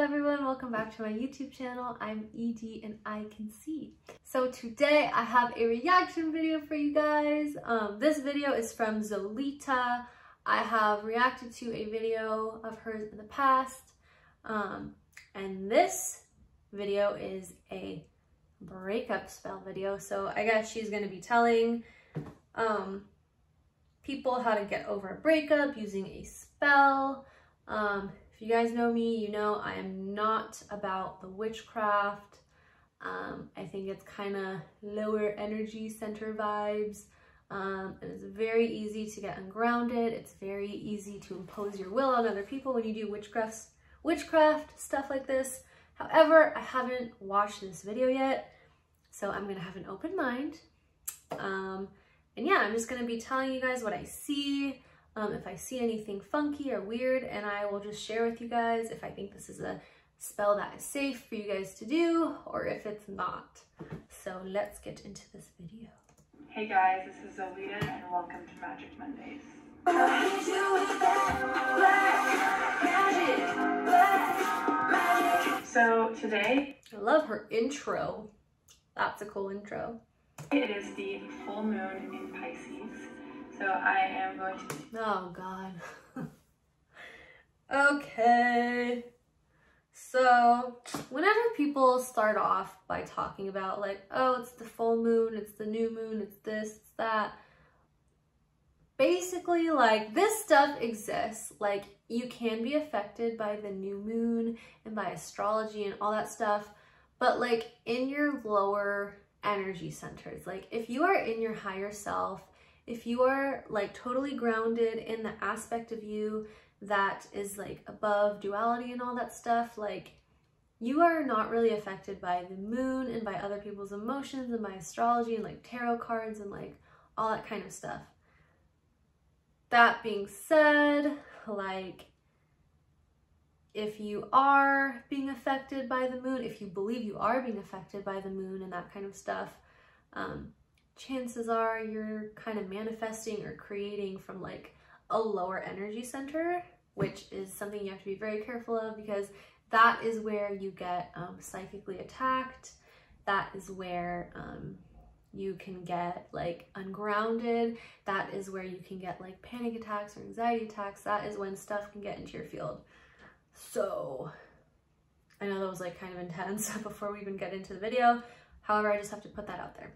everyone? Welcome back to my YouTube channel. I'm Edie and I can see. So today I have a reaction video for you guys. This video is from Zolita. I have reacted to a video of hers in the past. And this video is a breakup spell video. So I guess she's going to be telling people how to get over a breakup using a spell. If you guys know me, you know I am not about the witchcraft. I think it's kind of lower energy center vibes. And it's very easy to get ungrounded. It's very easy to impose your will on other people when you do witchcraft stuff like this. However, I haven't watched this video yet, so I'm gonna have an open mind. And yeah, I'm just gonna be telling you guys what I see. If I see anything funky or weird, and I will just share with you guys if I think this is a spell that is safe for you guys to do or if it's not. So let's get into this video. Hey guys, this is Zolita and welcome to Magic Mondays. So today, I love her intro. That's a cool intro. It is the full moon in Pisces. So I am going to... Oh God. Okay. So whenever people start off by talking about like, oh, it's the full moon, it's the new moon, it's this, it's that. Basically, like, this stuff exists. Like, you can be affected by the new moon and by astrology and all that stuff. But like in your lower energy centers, like if you are in your higher self, if you are like totally grounded in the aspect of you that is like above duality and all that stuff, like you are not really affected by the moon and by other people's emotions and by astrology and like tarot cards and like all that kind of stuff. That being said, like if you are being affected by the moon, if you believe you are being affected by the moon and that kind of stuff, chances are you're kind of manifesting or creating from like a lower energy center, which is something you have to be very careful of because that is where you get psychically attacked. That is where you can get like ungrounded. That is where you can get like panic attacks or anxiety attacks. That is when stuff can get into your field. So I know that was like kind of intense before we even get into the video. However, I just have to put that out there.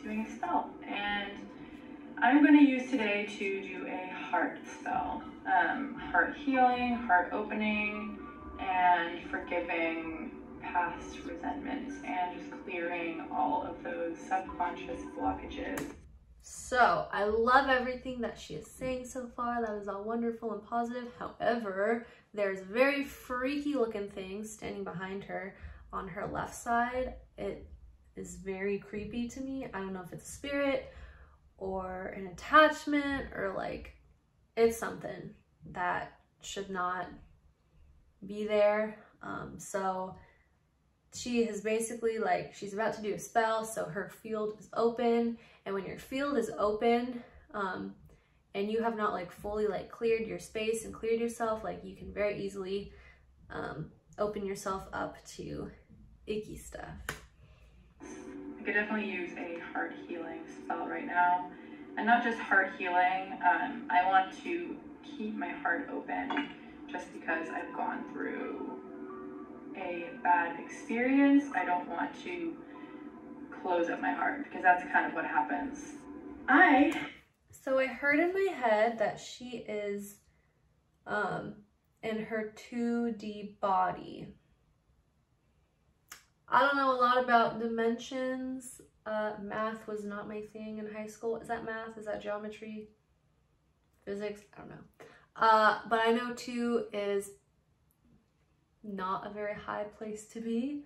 Doing a spell, and I'm going to use today to do a heart spell. Heart healing, heart opening, and forgiving past resentments and just clearing all of those subconscious blockages. So I love everything that she is saying so far. That is all wonderful and positive. However, there's very freaky looking things standing behind her on her left side. It is very creepy to me. I don't know if it's a spirit or an attachment or like it's something that should not be there. So she has basically like, she's about to do a spell, so her field is open, and when your field is open and you have not like fully like cleared your space and cleared yourself, like you can very easily open yourself up to icky stuff. I could definitely use a heart healing spell right now, and not just heart healing. I want to keep my heart open just because I've gone through a bad experience. I don't want to close up my heart because that's kind of what happens. So I heard in my head that she is in her 2D body. I don't know a lot about dimensions. Math was not my thing in high school. Is that math? Is that geometry? Physics? I don't know. But I know 2 is not a very high place to be.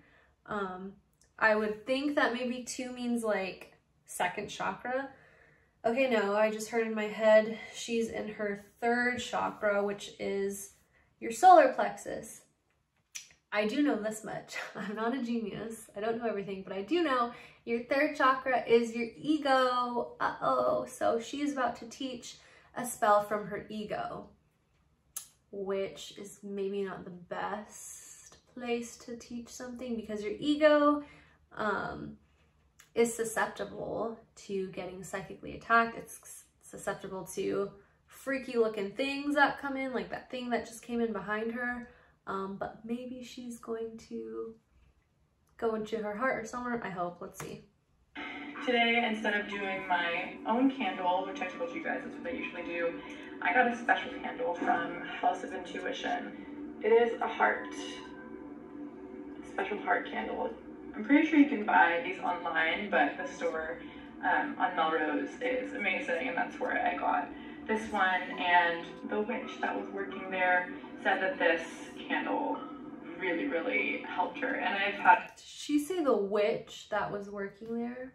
I would think that maybe 2 means like second chakra. Okay, no, I just heard in my head she's in her 3rd chakra, which is your solar plexus. I do know this much. I'm not a genius. I don't know everything, but I do know your 3rd chakra is your ego. Uh-oh. So she's about to teach a spell from her ego. which is maybe not the best place to teach something because your ego is susceptible to getting psychically attacked. It's susceptible to freaky looking things that come in, like that thing that just came in behind her. But maybe she's going to go into her heart or somewhere, I hope. Let's see. Today, instead of doing my own candle, which I told you guys that's what I usually do, I got a special candle from House of Intuition. It is a special heart candle. I'm pretty sure you can buy these online, but the store on Melrose is amazing, and that's where I got this one. And the witch that was working there said that this candle really, really helped her. And I've had... Did she say the witch that was working there?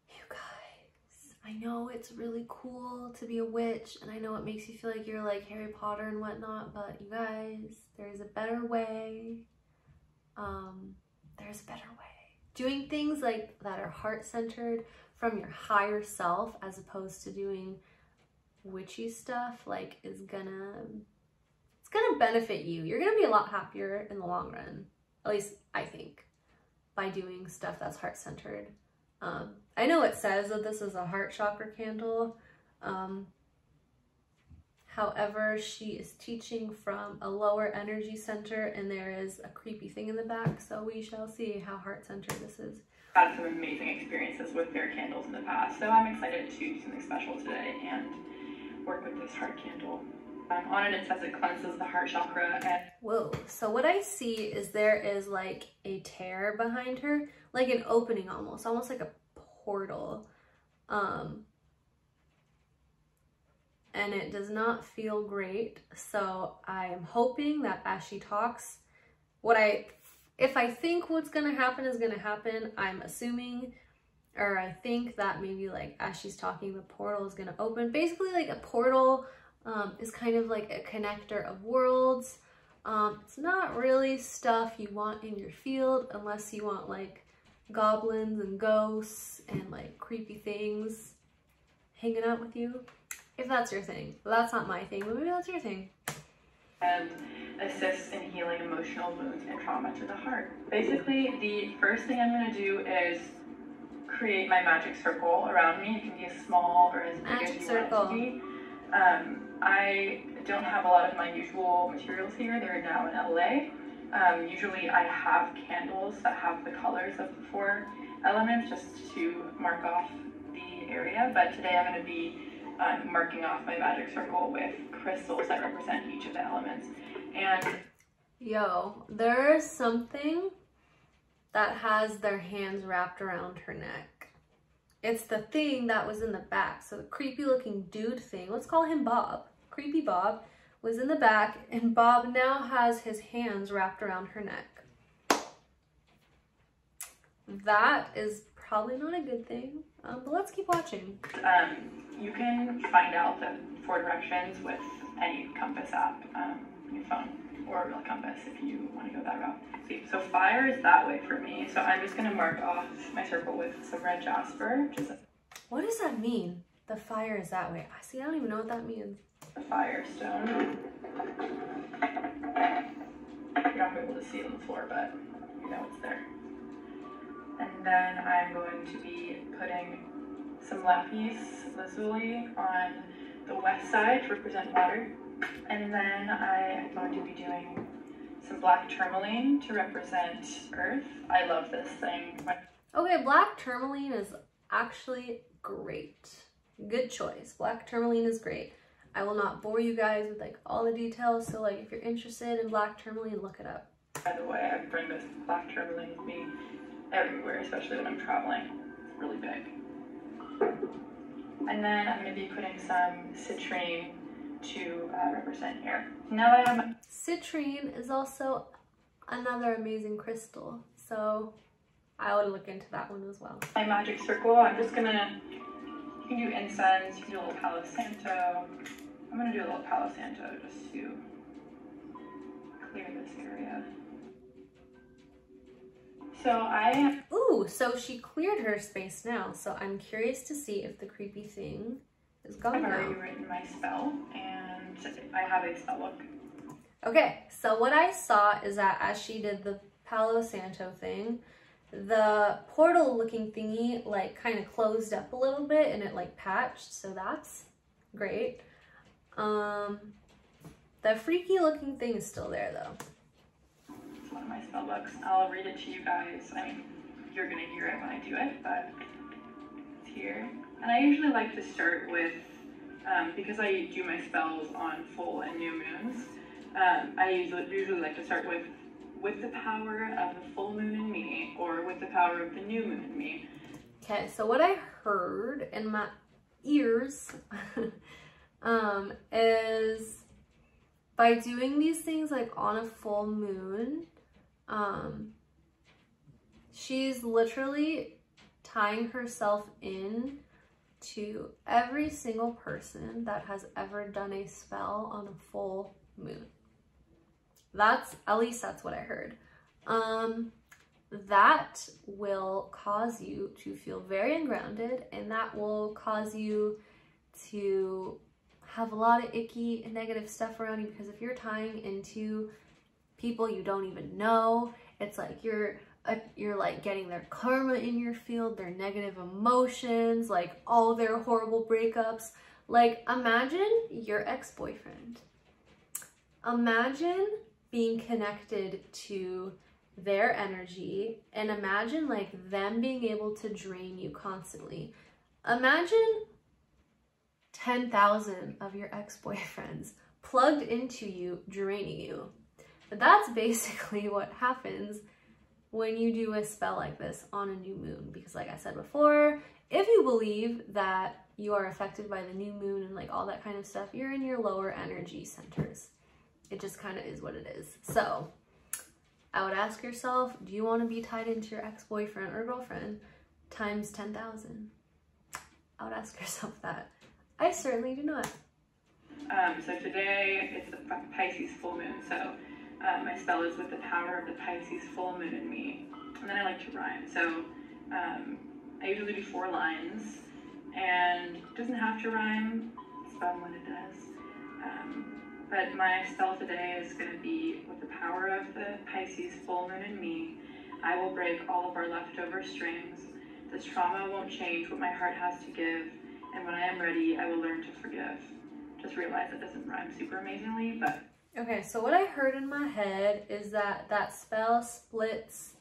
You guys, I know it's really cool to be a witch, and I know it makes you feel like you're like Harry Potter and whatnot, but you guys, there's a better way. There's a better way. Doing things like that are heart-centered from your higher self as opposed to doing witchy stuff, like, it's gonna benefit you. You're gonna be a lot happier in the long run, at least I think, by doing stuff that's heart-centered. I know it says that this is a heart chakra candle. However, she is teaching from a lower energy center, and there is a creepy thing in the back, so we shall see how heart-centered this is. I've had some amazing experiences with their candles in the past, so I'm excited to do something special today and work with this heart candle. On it says it cleanses the heart chakra. And whoa, so what I see is there is like a tear behind her, like an opening almost like a portal. And it does not feel great. So I'm hoping that as she talks, if I think what's gonna happen is gonna happen, I'm assuming, or I think that maybe like as she's talking, the portal is gonna open. Basically, like a portal is kind of like a connector of worlds. It's not really stuff you want in your field unless you want like goblins and ghosts and like creepy things hanging out with you. If that's your thing. But that's not my thing, but maybe that's your thing. And assists in healing emotional wounds and trauma to the heart. Basically, the first thing I'm going to do is create my magic circle around me. It can be as small or as big as you want it to be. I don't have a lot of my usual materials here. They're now in LA. Usually I have candles that have the colors of the 4 elements just to mark off the area, but today I'm going to be marking off my magic circle with crystals that represent each of the elements. And yo, there's something that has their hands wrapped around her neck. It's the thing that was in the back. So the creepy looking dude thing, let's call him Bob. Creepy Bob was in the back, and Bob now has his hands wrapped around her neck. That is probably not a good thing, but let's keep watching. You can find out the 4 directions with any compass app on your phone, or a real compass if you want to go that route. See, so fire is that way for me, so I'm just going to mark off my circle with some red jasper. What does that mean? The fire is that way. See, I don't even know what that means. The fire stone. You're not able to see it on the floor, but you know it's there. And then I'm going to be putting some lapis lazuli on the west side to represent water. And then I am going to be doing some black tourmaline to represent earth. I love this thing. Okay, black tourmaline is actually great. Good choice. Black tourmaline is great. I will not bore you guys with like all the details, so like if you're interested in black tourmaline, look it up. By the way, I bring this black tourmaline with me everywhere, especially when I'm traveling. It's really big. And then I'm going to be putting some citrine to represent air. Now I have... Citrine is also another amazing crystal, so I would look into that one as well. My magic circle, I'm just going to... You can do incense, you can do a little Palo Santo. I'm going to do a little Palo Santo just to clear this area. Ooh, so she cleared her space now, so I'm curious to see if the creepy thing is gone I've now. already written my spell, and I have a spell book. Okay, so what I saw is that as she did the Palo Santo thing, the portal looking thingy like kind of closed up a little bit and it like patched, so that's great. The freaky looking thing is still there though. It's one of my spell books. I'll read it to you guys. I mean, you're gonna hear it when I do it, but it's here. And I usually like to start with, because I do my spells on full and new moons, I usually like to start with the power of the full moon in me, or with the power of the new moon in me. Okay, so what I heard in my ears is by doing these things like on a full moon, she's literally tying herself in to every single person that has ever done a spell on a full moon. At least that's what I heard. That will cause you to feel very ungrounded, and that will cause you to have a lot of icky and negative stuff around you, because if you're tying into people you don't even know, it's like you're like getting their karma in your field, their negative emotions, like all their horrible breakups. Like, imagine your ex-boyfriend. Imagine being connected to their energy, and imagine like them being able to drain you constantly. Imagine 10,000 of your ex-boyfriends plugged into you, draining you. But that's basically what happens when you do a spell like this on a new moon, because like I said before, if you believe that you are affected by the new moon and like all that kind of stuff, you're in your lower energy centers. It just kind of is what it is. So I would ask yourself, do you want to be tied into your ex-boyfriend or girlfriend times 10,000? I would ask yourself that. I certainly do not. So today it's the Pisces full moon, so my spell is with the power of the Pisces full moon in me. And then I like to rhyme. So I usually do 4 lines, and it doesn't have to rhyme. It's fun when it does. But my spell today is going to be with the power of the Pisces full moon in me. I will break all of our leftover strings. This trauma won't change what my heart has to give. And when I am ready, I will learn to forgive. Just realize it doesn't rhyme super amazingly, but... Okay, so what I heard in my head is that that spell splits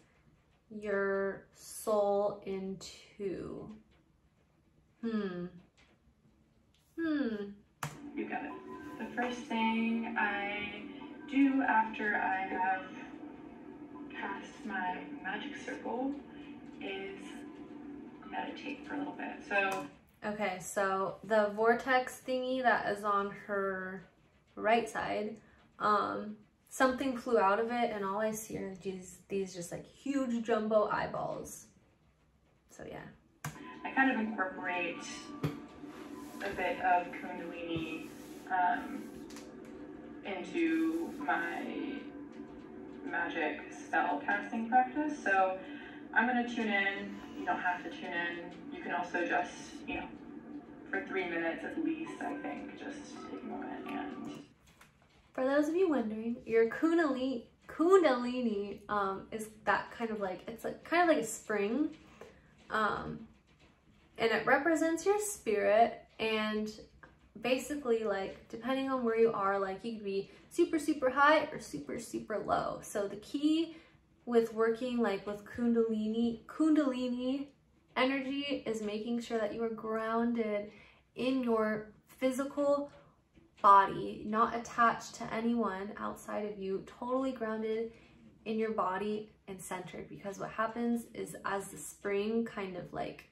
your soul in 2. You got it. The first thing I do after I have cast my magic circle is meditate for a little bit. So... Okay, so the vortex thingy that is on her right side, something flew out of it, and all I see are these just like huge jumbo eyeballs. So yeah. I kind of incorporate a bit of Kundalini into my magic spell casting practice. So I'm going to tune in. You don't have to tune in. You can also just, you know, for 3 minutes at least, I think, just take a moment and... For those of you wondering, your Kundalini is that kind of like, it's like kind of like a spring, and it represents your spirit, and basically like depending on where you are, like you could be super super high or super super low. So the key with working like with Kundalini energy is making sure that you are grounded in your physical body, not attached to anyone outside of you, totally grounded in your body and centered, because what happens is as the spring kind of like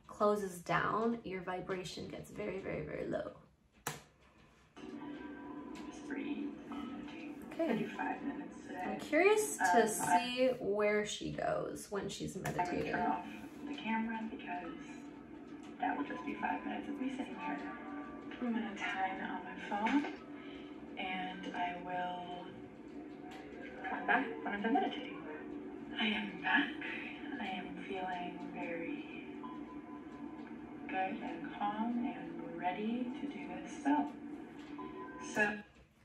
closes down, your vibration gets very very very low. Just breathe. Okay. I do 5 minutes today. I'm curious to see where she goes when she's meditating. I'm gonna turn off the camera because that would just be 5 minutes of me sitting here. I'm gonna time on my phone, and I will come back when I'm done meditating. I am back. I am feeling very good and calm and ready to do this spell.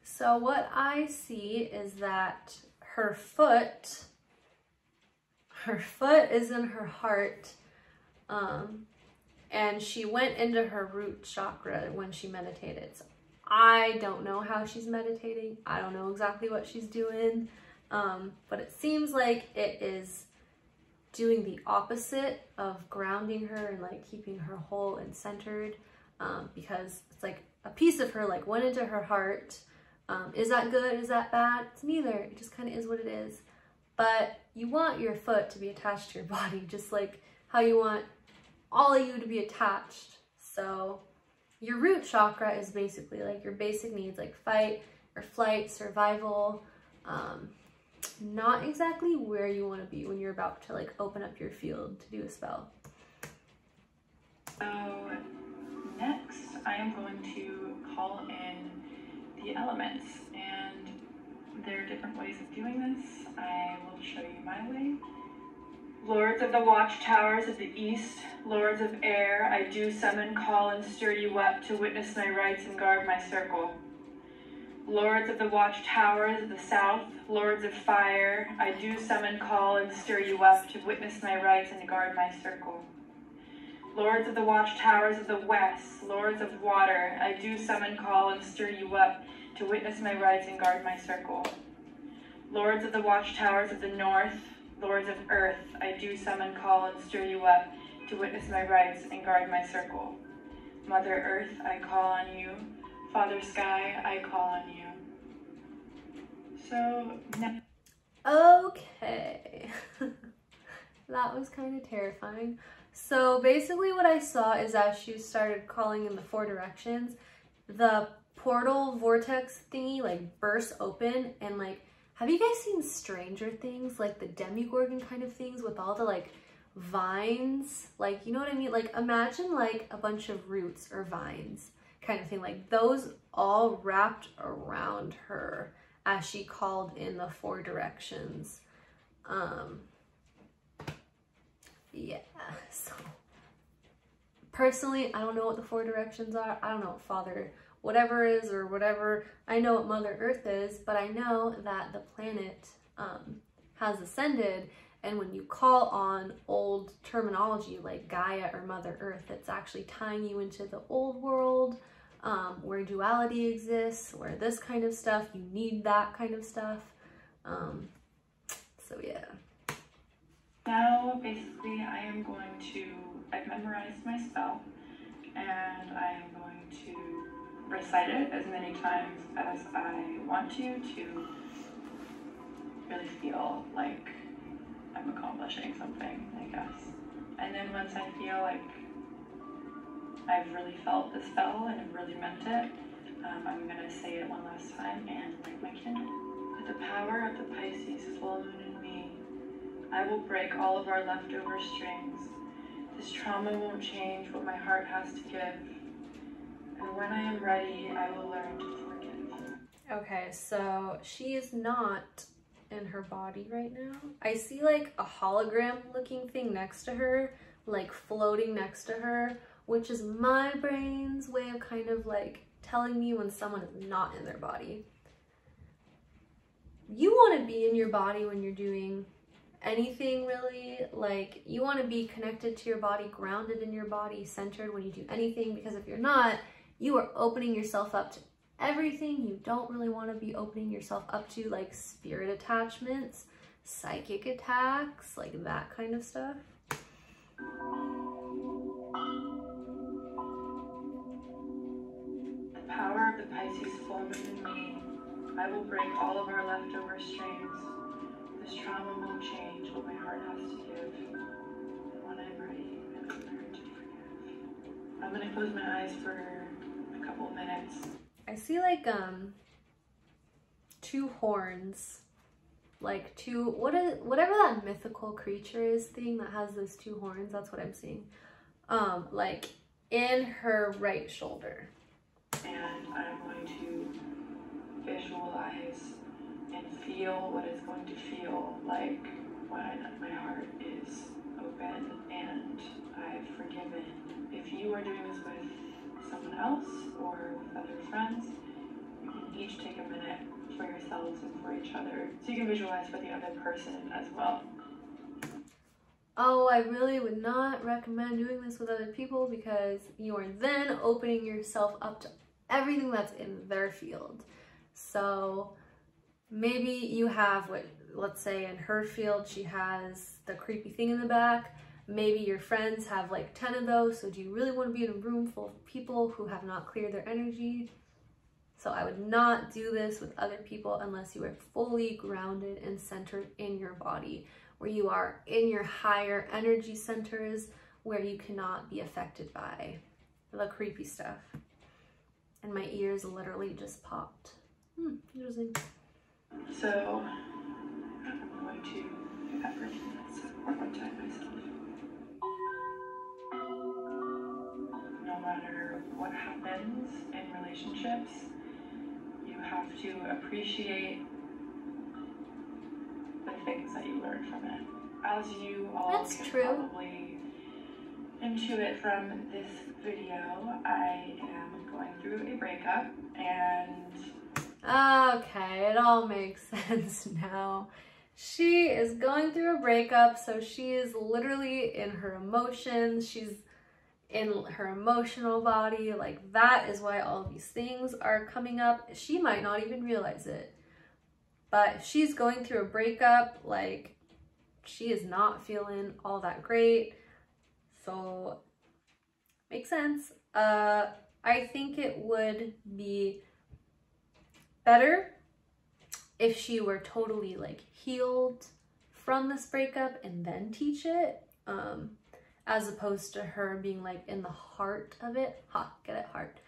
So what I see is that her foot is in her heart, and she went into her root chakra when she meditated. So I don't know how she's meditating. I don't know exactly what she's doing, but it seems like it is doing the opposite of grounding her and like keeping her whole and centered, because it's like a piece of her like went into her heart. Is that good? Is that bad? It's neither. It just kind of is what it is. But you want your foot to be attached to your body, just like how you want all of you to be attached. So your root chakra is basically like your basic needs, like fight or flight, survival. Not exactly where you want to be when you're about to like open up your field to do a spell. So next I am going to call in the elements, and there are different ways of doing this. I will show you my way. Lords of the watchtowers of the east, lords of air, I do summon, call, and stir you up to witness my rights and guard my circle. Lords of the watchtowers of the south, lords of fire, I do summon, call, and stir you up to witness my rights and guard my circle. Lords of the watchtowers of the west, lords of water, I do summon, call, and stir you up to witness my rights and guard my circle. Lords of the watchtowers of the north, lords of earth, I do summon, call, and stir you up to witness my rights and guard my circle. Mother Earth, I call on you. Father Sky, I call on you. So now. Okay. That was kind of terrifying. So basically what I saw is as she started calling in the 4 directions, the portal vortex thingy like burst open, and like, have you guys seen Stranger Things? Like the Demogorgon kind of things with all the like vines, like, you know what I mean? Like imagine like a bunch of roots or vines kind of thing, like those all wrapped around her as she called in the 4 directions. Yeah, so personally, I don't know what the 4 directions are. I don't know what Father whatever is or whatever. I know what Mother Earth is, but I know that the planet has ascended, and when you call on old terminology like Gaia or Mother Earth, it's actually tying you into the old world, where duality exists, where this kind of stuff, you need that kind of stuff. So yeah. Now, basically, I've memorized my spell, and I am going to recite it as many times as I want to really feel like I'm accomplishing something, I guess. And then once I feel like I've really felt the spell and I've really meant it, I'm going to say it one last time and light my candle. With the power of the Pisces full moon in me, I will break all of our leftover strings. This trauma won't change what my heart has to give. And when I am ready, I will learn to forgive. Okay, so she is not in her body right now. I see like a hologram looking thing next to her, like floating next to her, which is my brain's way of kind of like telling me when someone is not in their body. You want to be in your body when you're doing anything, really. Like, you want to be connected to your body, grounded in your body, centered when you do anything, because if you're not, you are opening yourself up to everything you don't really want to be opening yourself up to, like spirit attachments, psychic attacks, like that kind of stuff. The power of the Pisces full moon in me, I will break all of our leftover strings. This trauma won't change what my heart has to give. And when I'm ready, I will learn to forgive. I'm gonna close my eyes for a couple of minutes. I see like 2 horns, like 2, whatever that mythical creature is thing that has those 2 horns, that's what I'm seeing. Like in her right shoulder. And I'm going to visualize and feel what it's going to feel like when my heart is open and I've forgiven. If you are doing this with someone else or with other friends, you can each take a minute for yourselves and for each other, so you can visualize for the other person as well. Oh, I really would not recommend doing this with other people because you are then opening yourself up to everything that's in their field. So maybe you have what, let's say in her field, she has the creepy thing in the back. Maybe your friends have like 10 of those. So do you really want to be in a room full of people who have not cleared their energy? So I would not do this with other people unless you are fully grounded and centered in your body, where you are in your higher energy centers, where you cannot be affected by the creepy stuff. And my ears literally just popped. Interesting. So I'm going to do that for a few minutes one more time myself. No matter what happens in relationships, you have to appreciate the things that you learn from it. As you all can probably intuit from this video, I am going through a breakup, and okay, it all makes sense now. She is going through a breakup, so she is literally in her emotions. She's in her emotional body. Like, that is why all these things are coming up. She might not even realize it. But if she's going through a breakup, like, she is not feeling all that great. So, makes sense. I think it would be better if she were totally like healed from this breakup and then teach it, as opposed to her being like in the heart of it. Get it? Heart.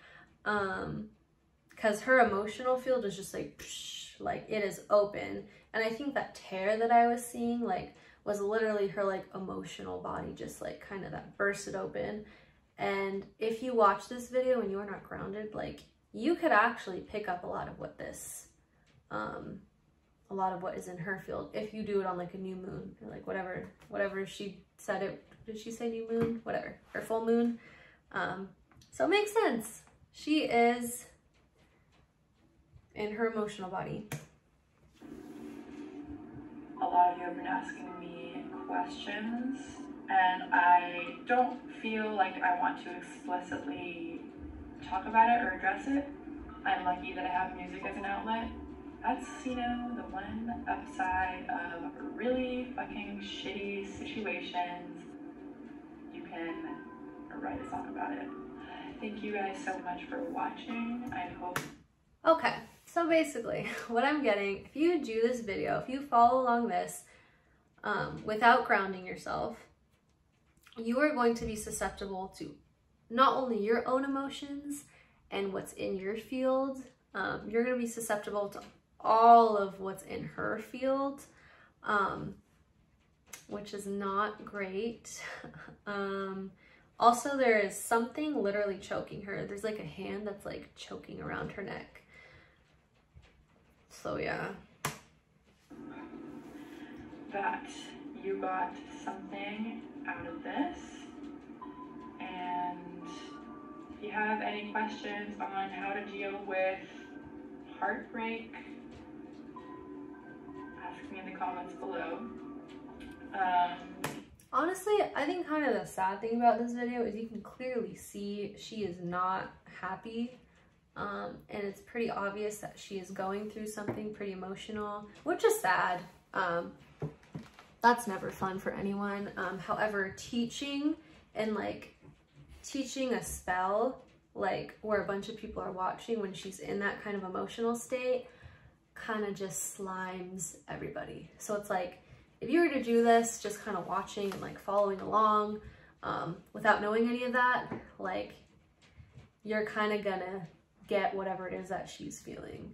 Because her emotional field is just like, psh, like it is open. And I think that tear that I was seeing like was literally her like emotional body just like kind of that bursted open. And if you watch this video and you're not grounded, like you could actually pick up a lot of what this, a lot of what is in her field if you do it on like a new moon or like whatever she said it. Did she say new moon? Whatever, or full moon. So it makes sense. She is in her emotional body. A lot of you have been asking me questions, and I don't feel like I want to explicitly talk about it or address it. I'm lucky that I have music as an outlet. That's, you know, the one upside of really fucking shitty situations. You can write a song about it. Thank you guys so much for watching. I hope. Okay, so basically what I'm getting, if you do this video, if you follow along this without grounding yourself, you are going to be susceptible to not only your own emotions and what's in your field, you're going to be susceptible to all of what's in her field, which is not great. Also, there is something literally choking her. There's like a hand that's like choking around her neck. So yeah. That you got something out of this. And if you have any questions on how to deal with heartbreak, ask me in the comments below. Honestly, I think kind of the sad thing about this video is you can clearly see she is not happy. And it's pretty obvious that she is going through something pretty emotional, which is sad. That's never fun for anyone. However, teaching a spell, like where a bunch of people are watching when she's in that kind of emotional state, kind of just slimes everybody. So it's like, if you were to do this, just kind of watching and like following along, without knowing any of that, like you're kind of gonna get whatever it is that she's feeling,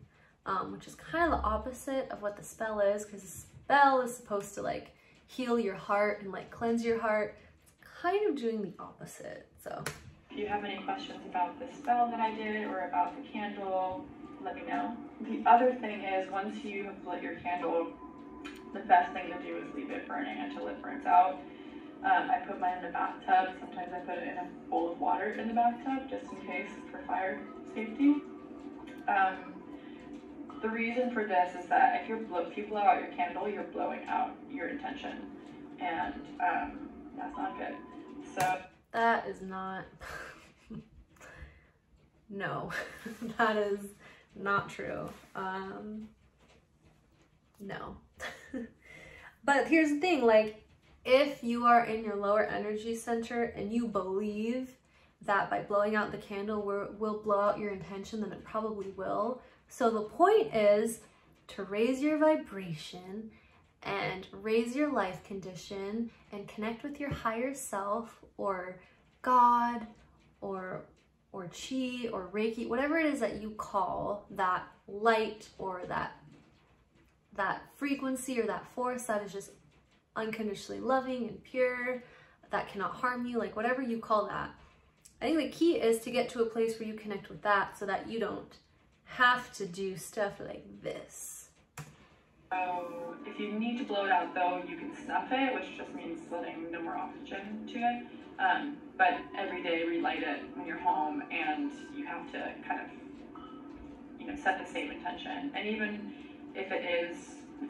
which is kind of the opposite of what the spell is, because the spell is supposed to like heal your heart and like cleanse your heart. It's kind of doing the opposite. So if you have any questions about the spell that I did or about the candle, let me know. The other thing is, once you have lit your candle, the best thing to do is leave it burning until it burns out. I put mine in the bathtub. Sometimes I put it in a bowl of water in the bathtub just in case for fire safety. The reason for this is that if you blow out your candle, you're blowing out your intention, and that's not good. So that is not, no, that is not true. No. But here's the thing, like, if you are in your lower energy center and you believe that by blowing out the candle will blow out your intention, then it probably will. So the point is to raise your vibration and raise your life condition and connect with your higher self or God or chi or Reiki, whatever it is that you call that light or that frequency or that force that is just unconditionally loving and pure, that cannot harm you, like whatever you call that. I think the key is to get to a place where you connect with that so that you don't have to do stuff like this. So if you need to blow it out though, you can snuff it, which just means letting no more oxygen to it. But every day relight it when you're home, and you have to kind of, set the same intention. And even if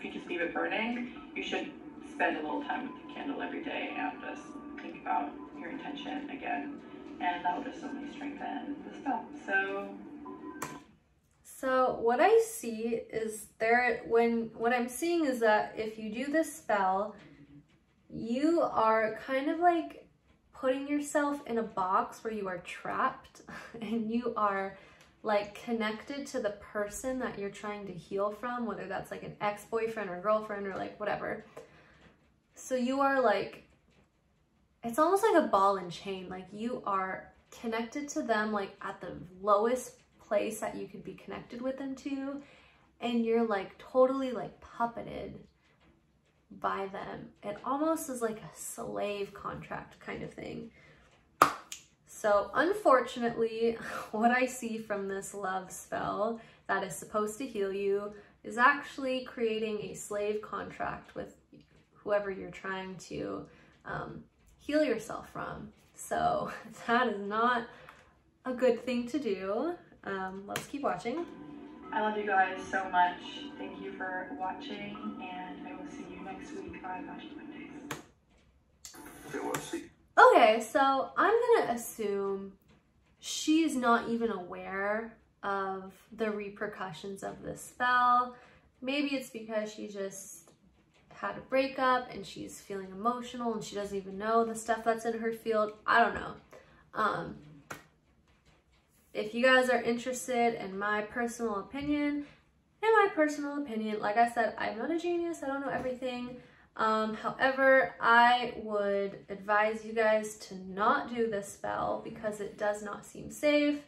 you just leave it burning, you should spend a little time with the candle every day and just think about your intention again. And that will just only strengthen the spell. So what I see is what I'm seeing is that if you do this spell, you are kind of like putting yourself in a box where you are trapped and you are like connected to the person that you're trying to heal from, whether that's like an ex-boyfriend or girlfriend or like whatever. So you are like, it's almost like a ball and chain. Like you are connected to them like at the lowest place that you could be connected with them to, and you're like totally like puppeted by them. It almost is like a slave contract kind of thing. So unfortunately, what I see from this love spell that is supposed to heal you is actually creating a slave contract with whoever you're trying to heal yourself from. So that is not a good thing to do. Let's keep watching. I love you guys so much. Thank you for watching, and I will see you next week on Magic Mondays. Okay, so I'm gonna assume she's not even aware of the repercussions of this spell. Maybe it's because she just had a breakup and she's feeling emotional and she doesn't even know the stuff that's in her field. I don't know. If you guys are interested in my personal opinion, like I said, I'm not a genius, I don't know everything. However, I would advise you guys to not do this spell because it does not seem safe,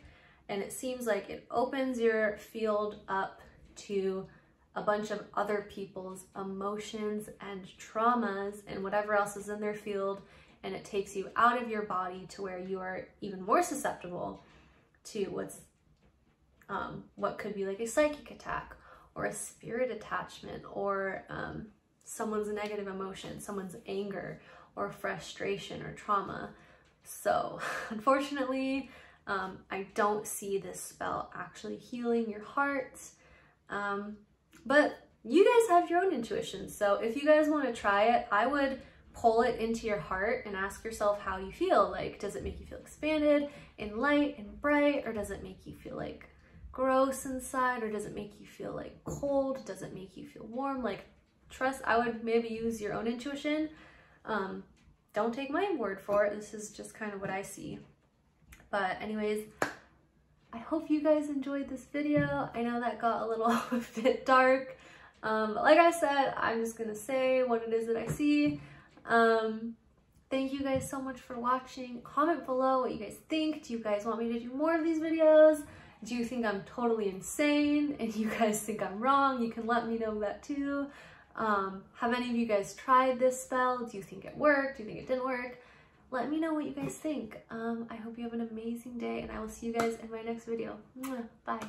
and it seems like it opens your field up to a bunch of other people's emotions and traumas and whatever else is in their field, and it takes you out of your body to where you are even more susceptible to what could be like a psychic attack or a spirit attachment or someone's negative emotion, someone's anger or frustration or trauma. So unfortunately, I don't see this spell actually healing your heart. But you guys have your own intuition. So if you guys want to try it, I would pull it into your heart and ask yourself how you feel. Like, does it make you feel expanded and light and bright? Or does it make you feel like gross inside? Or does it make you feel like cold? Does it make you feel warm? Like, trust, I would maybe use your own intuition. Don't take my word for it. This is just kind of what I see. But anyways, I hope you guys enjoyed this video. I know that got a little bit dark. But like I said, I'm just gonna say what it is that I see. Thank you guys so much for watching. Comment below what you guys think. Do you guys want me to do more of these videos? Do you think I'm totally insane and you guys think I'm wrong? You can let me know that too. Have any of you guys tried this spell? Do you think it worked? Do you think it didn't work? Let me know what you guys think. I hope you have an amazing day, and I will see you guys in my next video. Bye.